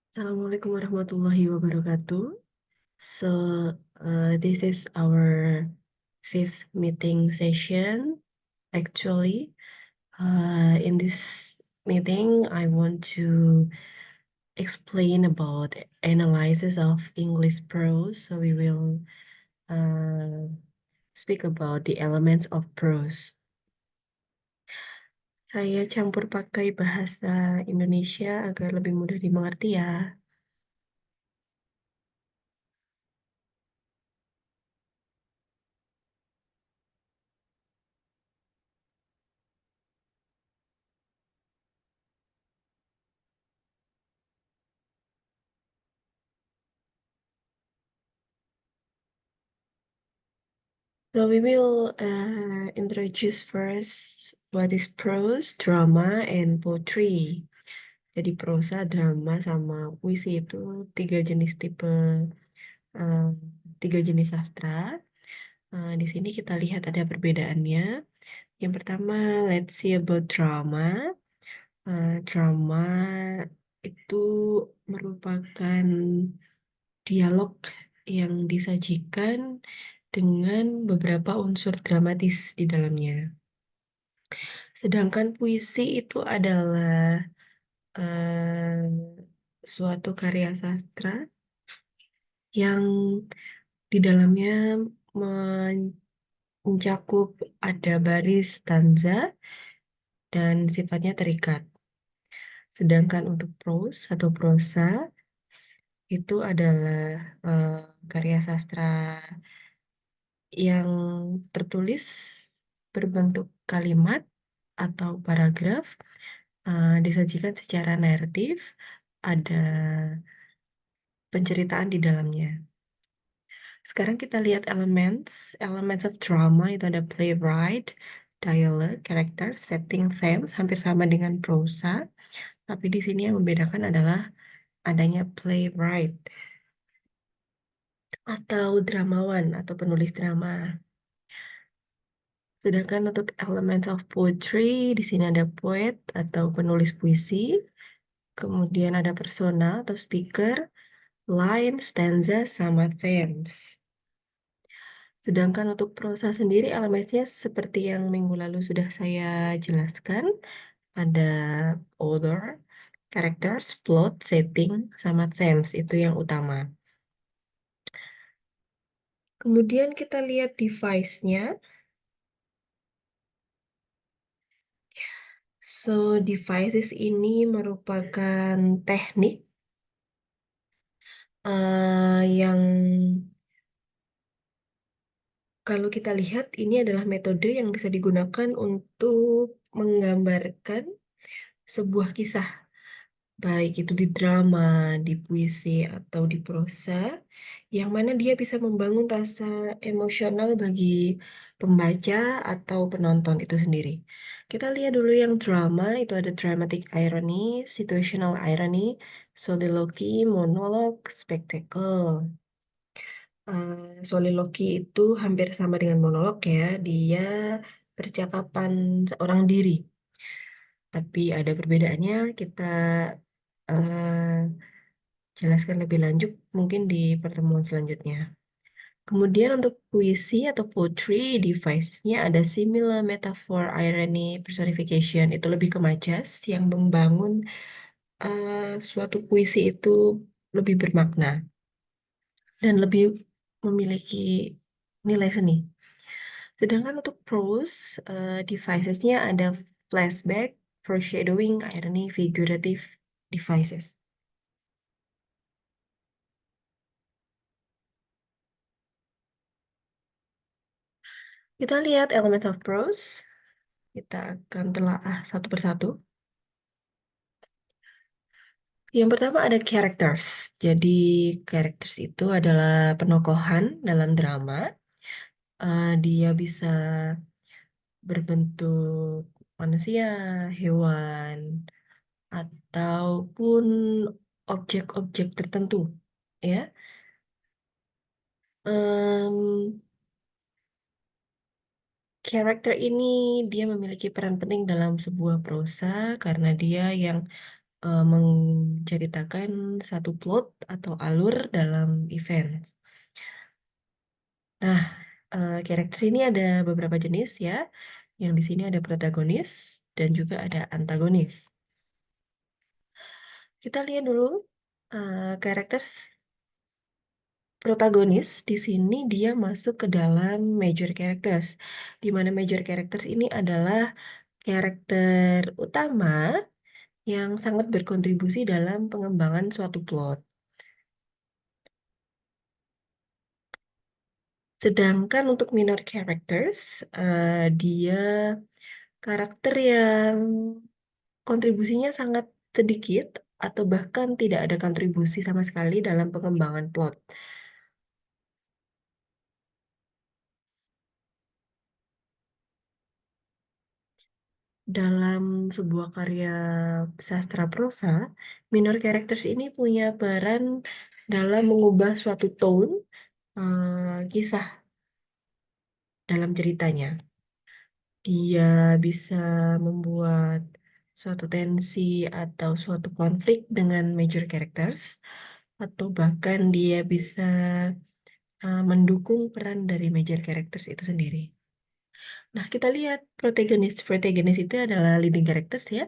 Assalamualaikum warahmatullahi wabarakatuh. So, this is our fifth meeting session. Actually, in this meeting, I want to explain about analysis of English prose. So we will uh, speak about the elements of prose. Saya campur pakai bahasa Indonesia agar lebih mudah dimengerti ya. So we will introduce first what is prose, drama, and poetry. Jadi prosa, drama, sama puisi itu tiga jenis eh, tiga jenis sastra. Di sini kita lihat ada perbedaannya. Yang pertama, let's see about drama. Drama itu merupakan dialog yang disajikan dengan beberapa unsur dramatis di dalamnya. Sedangkan puisi itu adalah eh, suatu karya sastra yang di dalamnya mencakup ada baris stanza dan sifatnya terikat. Sedangkan untuk prose atau prosa itu adalah eh, karya sastra yang tertulis berbentuk kalimat atau paragraf, disajikan secara naratif, ada penceritaan di dalamnya. Sekarang kita lihat elements of drama itu ada playwright, dialogue, character, setting, themes, hampir sama dengan prosa, tapi di sini yang membedakan adalah adanya playwright atau dramawan atau penulis drama. Sedangkan untuk elements of poetry, di sini ada poet atau penulis puisi, kemudian ada persona atau speaker, line, stanza, sama themes. Sedangkan untuk prosa sendiri elemennya seperti yang minggu lalu sudah saya jelaskan, ada author, characters, plot, setting, sama themes, itu yang utama. Kemudian kita lihat device-nya. So, devices ini merupakan teknik yang kalau kita lihat ini adalah metode yang bisa digunakan untuk menggambarkan sebuah kisah, baik itu di drama, di puisi, atau di prosa, yang mana dia bisa membangun rasa emosional bagi pembaca atau penonton itu sendiri. Kita lihat dulu yang drama, itu ada dramatic irony, situational irony, soliloquy, monolog, spektakel. Soliloquy itu hampir sama dengan monolog ya, dia percakapan seorang diri. Tapi ada perbedaannya, kita eh, jelaskan lebih lanjut mungkin di pertemuan selanjutnya. Kemudian untuk puisi atau poetry, devices-nya ada similar metaphor, irony, personification. Itu lebih ke majas yang membangun suatu puisi itu lebih bermakna dan lebih memiliki nilai seni. Sedangkan untuk prose, devices-nya ada flashback, foreshadowing, irony, figurative devices. Kita lihat element of prose. Kita akan telaah satu persatu. Yang pertama ada characters. Jadi characters itu adalah penokohan dalam drama. Dia bisa berbentuk manusia, hewan, ataupun objek-objek tertentu. Ya, Em, karakter ini dia memiliki peran penting dalam sebuah prosa karena dia yang menceritakan satu plot atau alur dalam event. Nah, karakter ini ada beberapa jenis ya. Yang di sini ada protagonis dan juga ada antagonis. Kita lihat dulu karakter protagonis di sini dia masuk ke dalam major characters. Di mana major characters ini adalah karakter utama yang sangat berkontribusi dalam pengembangan suatu plot. Sedangkan untuk minor characters, dia karakter yang kontribusinya sangat sedikit atau bahkan tidak ada kontribusi sama sekali dalam pengembangan plot. Dalam sebuah karya sastra prosa, minor characters ini punya peran dalam mengubah suatu tone kisah dalam ceritanya. Dia bisa membuat suatu tensi atau suatu konflik dengan major characters, atau bahkan dia bisa mendukung peran dari major characters itu sendiri. Nah, kita lihat protagonis. Protagonis itu adalah leading characters ya,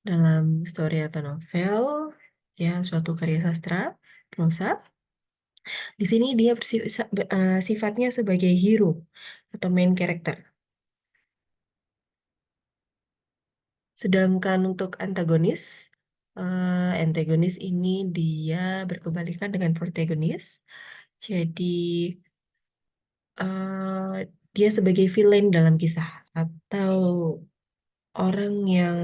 dalam story atau novel, ya suatu karya sastra, prosa. Di sini dia sifatnya sebagai hero atau main character. Sedangkan untuk antagonis ini dia berkebalikan dengan protagonis. Jadi eh, dia sebagai villain dalam kisah atau orang yang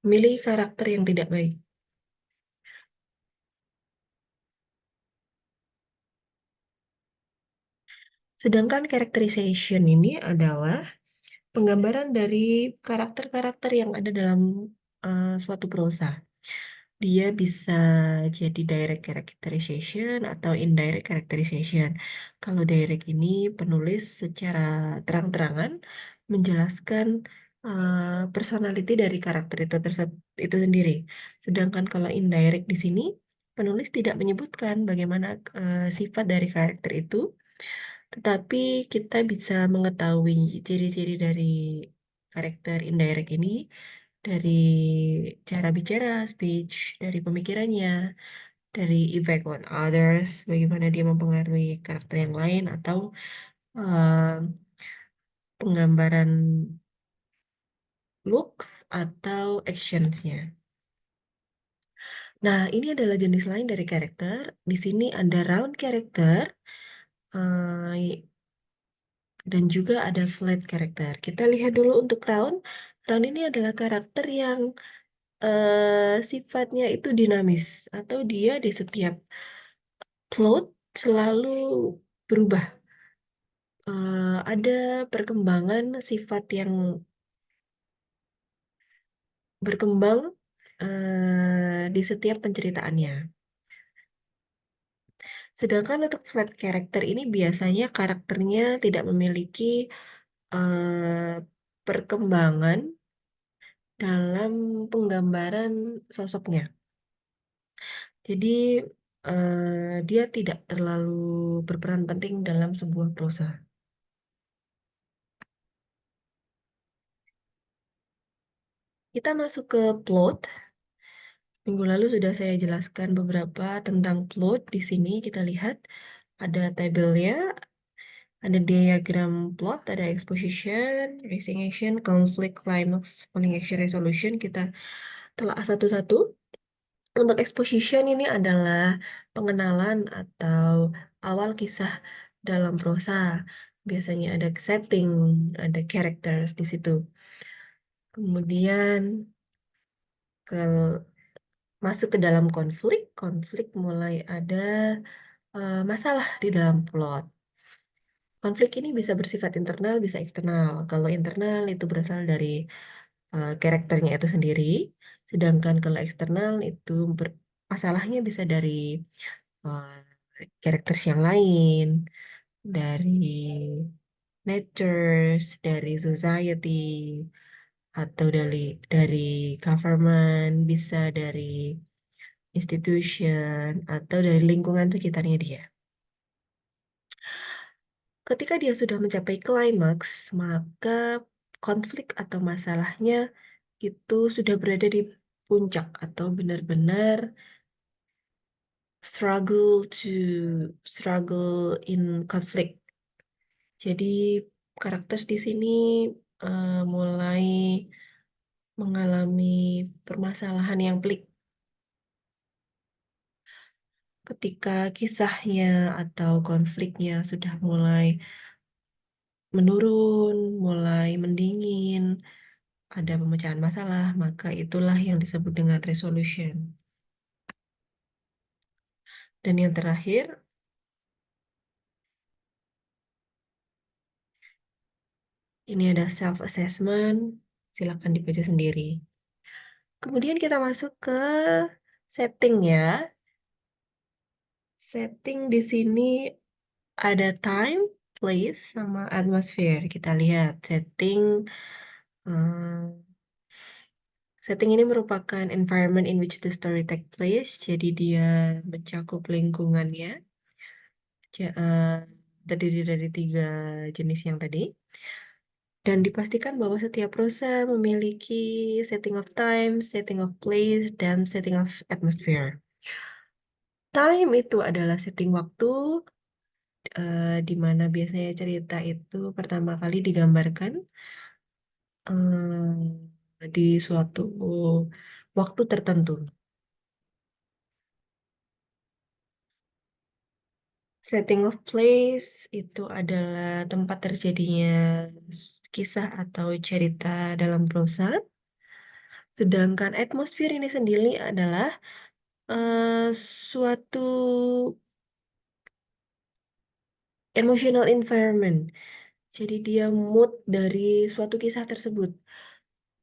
memiliki karakter yang tidak baik. Sedangkan characterization ini adalah penggambaran dari karakter-karakter yang ada dalam suatu prosa. Dia bisa jadi direct characterization atau indirect characterization. Kalau direct ini penulis secara terang-terangan menjelaskan personality dari karakter itu sendiri. Sedangkan kalau indirect di sini penulis tidak menyebutkan bagaimana sifat dari karakter itu, tetapi kita bisa mengetahui ciri-ciri dari karakter indirect ini dari cara bicara, speech, dari pemikirannya, dari effect on others, bagaimana dia mempengaruhi karakter yang lain, atau eh, penggambaran looks atau actions-nya. Nah, ini adalah jenis lain dari karakter. Di sini ada round karakter, eh, dan juga ada flat karakter. Kita lihat dulu untuk round. Round ini adalah karakter yang sifatnya itu dinamis atau dia di setiap plot selalu berubah. Ada perkembangan sifat yang berkembang di setiap penceritaannya. Sedangkan untuk flat karakter ini biasanya karakternya tidak memiliki perkembangan dalam penggambaran sosoknya. Jadi dia tidak terlalu berperan penting dalam sebuah prosa. Kita masuk ke plot. Minggu lalu sudah saya jelaskan beberapa tentang plot. Di sini kita lihat ada tabelnya, ada diagram plot, ada exposition, resignation, conflict, climax, falling action, resolution. Kita telah satu-satu. Untuk exposition ini adalah pengenalan atau awal kisah dalam prosa. Biasanya ada setting, ada characters di situ. Kemudian ke masuk ke dalam konflik, konflik mulai ada masalah di dalam plot. Konflik ini bisa bersifat internal, bisa eksternal. Kalau internal itu berasal dari karakternya itu sendiri, sedangkan kalau eksternal itu masalahnya bisa dari karakter yang lain, dari nature, dari society, atau dari government, bisa dari institution, atau dari lingkungan sekitarnya dia. Ketika dia sudah mencapai klimaks, maka konflik atau masalahnya itu sudah berada di puncak atau benar-benar struggle in conflict. Jadi karakter di sini mulai mengalami permasalahan yang pelik. Ketika kisahnya atau konfliknya sudah mulai menurun, mulai mendingin, ada pemecahan masalah, maka itulah yang disebut dengan resolution. Dan yang terakhir, ini ada self-assessment, silakan dibaca sendiri. Kemudian kita masuk ke setting ya. Setting di sini ada time, place, sama atmosphere. Kita lihat setting. hmm, Setting ini merupakan environment in which the story take place. Jadi dia mencakup lingkungannya. Terdiri dari 3 jenis yang tadi. Dan dipastikan bahwa setiap prosa memiliki setting of time, setting of place, dan setting of atmosphere. Time itu adalah setting waktu, di mana biasanya cerita itu pertama kali digambarkan di suatu waktu tertentu. Setting of place itu adalah tempat terjadinya kisah atau cerita dalam prosa. Sedangkan atmosfer ini sendiri adalah suatu emotional environment. Jadi dia mood dari suatu kisah tersebut.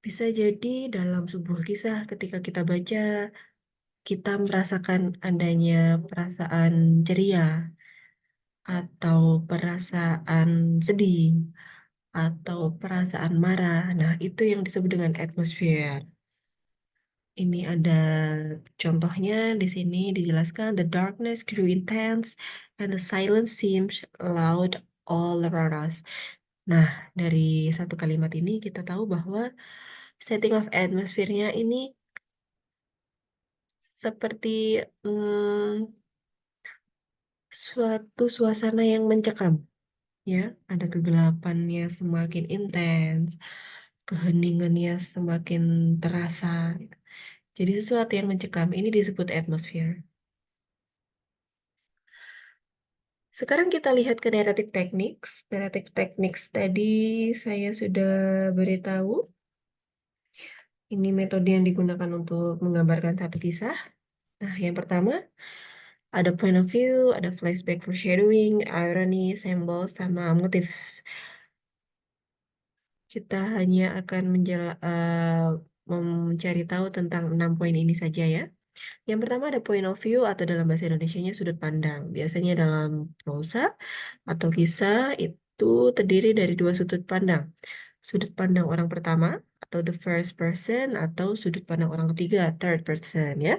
Bisa jadi dalam sebuah kisah ketika kita baca, kita merasakan adanya perasaan ceria atau perasaan sedih atau perasaan marah. Nah, itu yang disebut dengan atmosfer. Ini ada contohnya di sini dijelaskan the darkness grew intense and the silence seems loud all around us. Nah, dari satu kalimat ini kita tahu bahwa setting of atmosphere-nya ini seperti suatu suasana yang mencekam, ya. Ada kegelapannya semakin intens, keheningannya semakin terasa. Jadi sesuatu yang mencekam ini disebut atmosfer. Sekarang kita lihat ke narrative techniques. Narrative techniques tadi saya sudah beritahu. Ini metode yang digunakan untuk menggambarkan satu kisah. Nah, yang pertama ada point of view, ada flashback, foreshadowing, irony, symbol, sama motif. Kita hanya akan mencari tahu tentang 6 poin ini saja ya. Yang pertama ada point of view atau dalam bahasa Indonesianya sudut pandang. Biasanya dalam prosa atau kisah itu terdiri dari 2 sudut pandang. Sudut pandang orang pertama atau the first person atau sudut pandang orang ketiga, third person ya.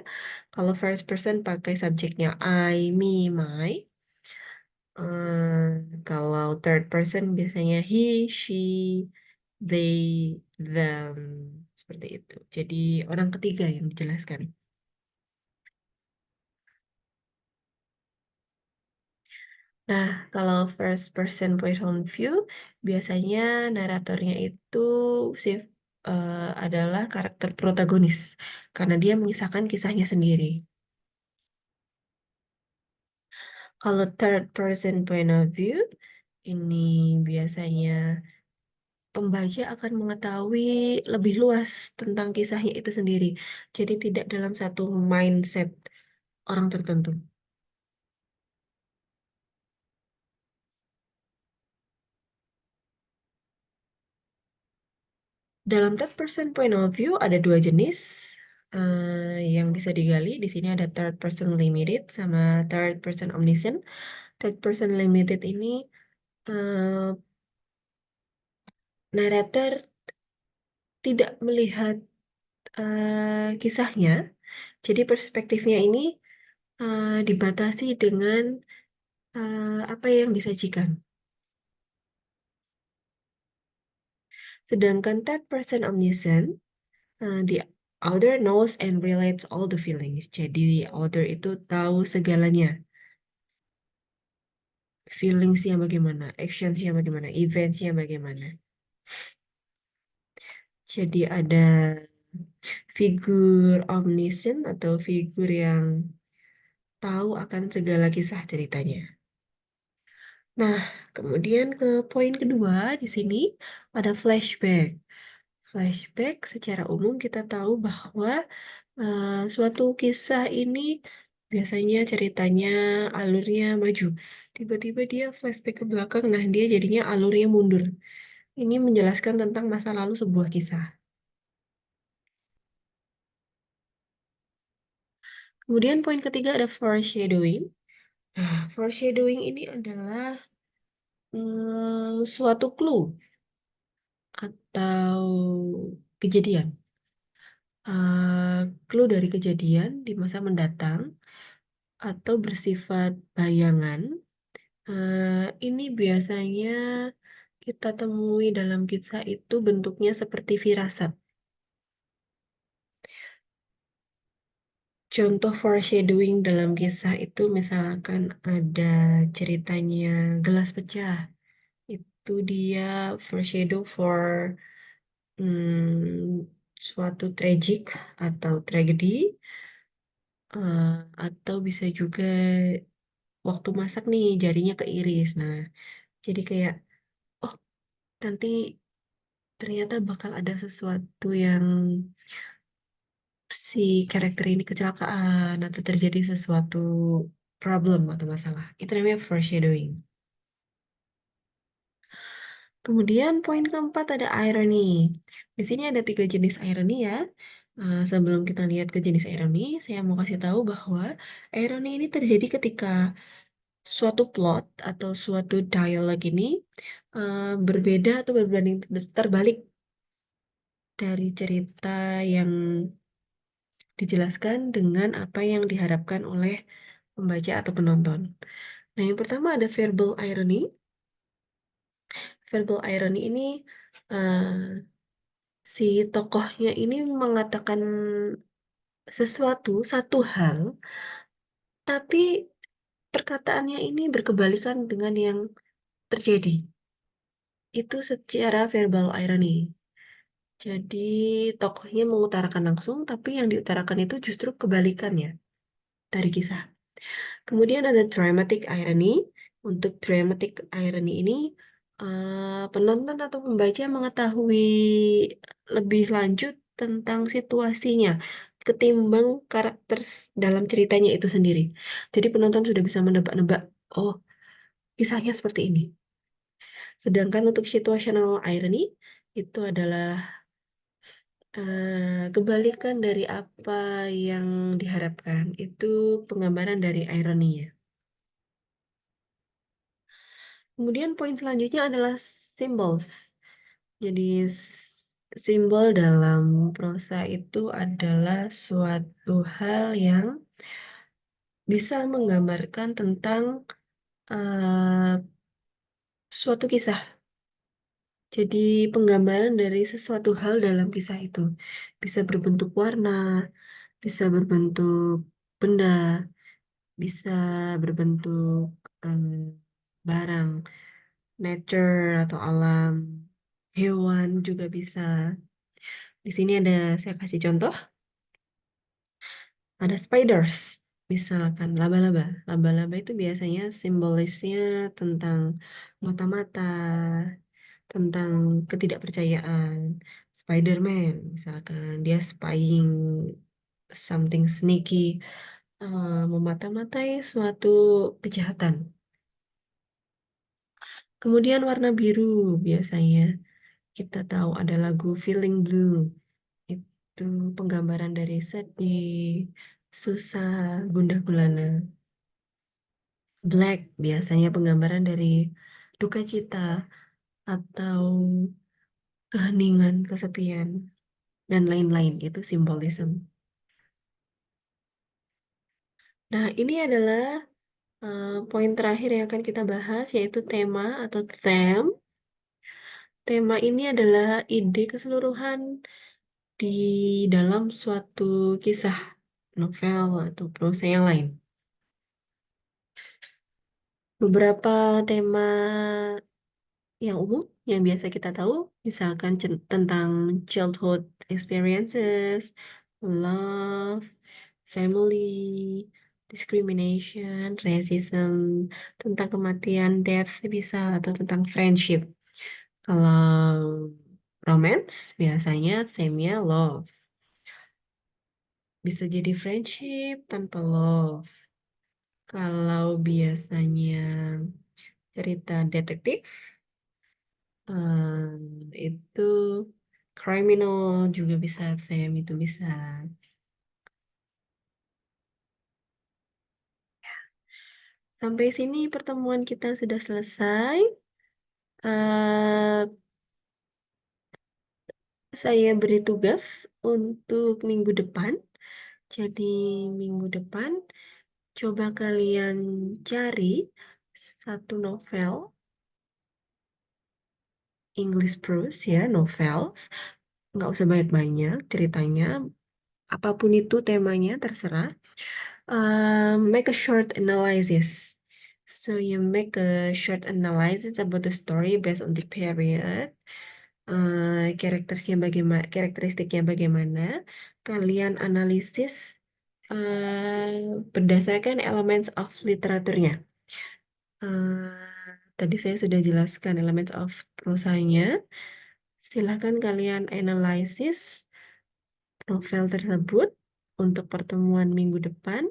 Kalau first person pakai subjeknya I, me, my. Kalau third person biasanya he, she, they, them. Seperti itu. Jadi orang ketiga yang dijelaskan. Nah, kalau first person point of view, biasanya naratornya itu adalah karakter protagonis, karena dia mengisahkan kisahnya sendiri. Kalau third person point of view, ini biasanya pembaca akan mengetahui lebih luas tentang kisahnya itu sendiri. Jadi tidak dalam satu mindset orang tertentu. Dalam third person point of view ada 2 jenis yang bisa digali. Di sini ada third person limited sama third person omniscient. Third person limited ini uh, narrator tidak melihat kisahnya, jadi perspektifnya ini dibatasi dengan apa yang disajikan. Sedangkan third person omniscient, the author knows and relates all the feelings. Jadi author itu tahu segalanya. Feelingsnya bagaimana, actionsnya bagaimana, eventsnya bagaimana. Jadi ada figur omniscient atau figur yang tahu akan segala kisah ceritanya. Nah, kemudian ke poin kedua di sini ada flashback. Flashback secara umum kita tahu bahwa suatu kisah ini biasanya ceritanya alurnya maju. Tiba-tiba dia flashback ke belakang, nah dia jadinya alurnya mundur. Ini menjelaskan tentang masa lalu sebuah kisah. Kemudian poin ketiga ada foreshadowing. Nah, foreshadowing ini adalah suatu clue atau kejadian. Clue dari kejadian di masa mendatang atau bersifat bayangan. Ini biasanya kita temui dalam kisah itu bentuknya seperti firasat. Contoh foreshadowing dalam kisah itu misalkan ada ceritanya gelas pecah. Itu dia foreshadow for suatu tragic atau tragedi. eh, atau bisa juga waktu masak nih jarinya keiris. Nah, jadi kayak, oh nanti ternyata bakal ada sesuatu yang si karakter ini kecelakaan atau terjadi sesuatu problem atau masalah. Itu namanya foreshadowing. Kemudian poin keempat ada irony. Di sini ada 3 jenis irony ya. Sebelum kita lihat ke jenis irony, saya mau kasih tahu bahwa irony ini terjadi ketika suatu plot atau suatu dialog ini berbeda atau berbanding terbalik dari cerita yang dijelaskan dengan apa yang diharapkan oleh pembaca atau penonton. Nah, yang pertama ada verbal irony. Verbal irony ini eh, si tokohnya ini mengatakan satu hal, tapi perkataannya ini berkebalikan dengan yang terjadi. Itu secara verbal irony. Jadi tokohnya mengutarakan langsung, tapi yang diutarakan itu justru kebalikannya dari kisah. Kemudian ada dramatic irony. Untuk dramatic irony ini, penonton atau pembaca mengetahui lebih lanjut tentang situasinya ketimbang karakter dalam ceritanya itu sendiri. Jadi penonton sudah bisa menebak-nebak, oh kisahnya seperti ini. Sedangkan untuk situational irony, itu adalah kebalikan dari apa yang diharapkan. Itu penggambaran dari ironinya. Kemudian poin selanjutnya adalah symbols. Jadi simbol dalam prosa itu adalah suatu hal yang bisa menggambarkan tentang eh, suatu kisah. Jadi penggambaran dari sesuatu hal dalam kisah itu bisa berbentuk warna, bisa berbentuk benda, bisa berbentuk em, barang, nature atau alam, hewan juga bisa. Di sini ada saya kasih contoh, ada spiders, misalkan laba-laba. Laba-laba itu biasanya simbolisnya tentang mata-mata, tentang ketidakpercayaan. Spider-Man, misalkan dia spying something sneaky, memata-matai suatu kejahatan. Kemudian warna biru biasanya kita tahu ada lagu Feeling Blue. Itu penggambaran dari sedih, susah, gundah gulana. Black biasanya penggambaran dari duka cita atau keheningan, kesepian, dan lain-lain. Itu simbolisme. Nah, ini adalah poin terakhir yang akan kita bahas, yaitu tema atau theme. Tema ini adalah ide keseluruhan di dalam suatu kisah, novel, atau prosa yang lain. Beberapa tema yang umum yang biasa kita tahu, misalkan tentang childhood experiences, love, family, discrimination, racism, tentang kematian, death bisa, atau tentang friendship. Kalau romance, biasanya theme-nya love. Bisa jadi friendship tanpa love. Kalau biasanya cerita detektif, itu criminal juga bisa, theme itu bisa. Sampai sini pertemuan kita sudah selesai. eh saya beri tugas untuk minggu depan. Jadi minggu depan coba kalian cari satu novel English prose ya, novels. Nggak usah banyak-banyak ceritanya. Apapun itu temanya, terserah. Make a short analysis. So you make a short analysis about the story based on the period. Karakteristiknya bagaimana. Kalian analisis berdasarkan elements of literaturnya. Tadi saya sudah jelaskan elements of prosanya. Silahkan kalian analisis novel tersebut untuk pertemuan minggu depan.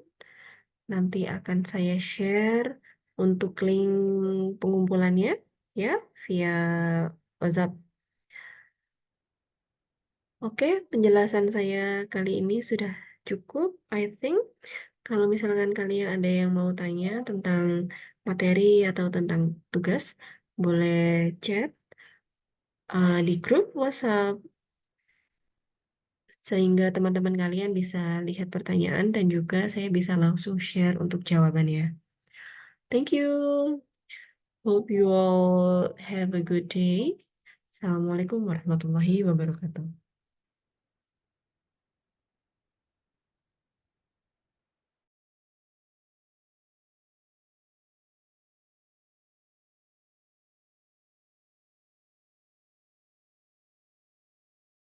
Nanti akan saya share untuk link pengumpulannya ya via WhatsApp. Oke, penjelasan saya kali ini sudah cukup, I think. Kalau misalkan kalian ada yang mau tanya tentang materi atau tentang tugas, boleh chat di grup WhatsApp sehingga teman-teman kalian bisa lihat pertanyaan dan juga saya bisa langsung share untuk jawabannya. Thank you. Hope you all have a good day. Assalamualaikum warahmatullahi wabarakatuh.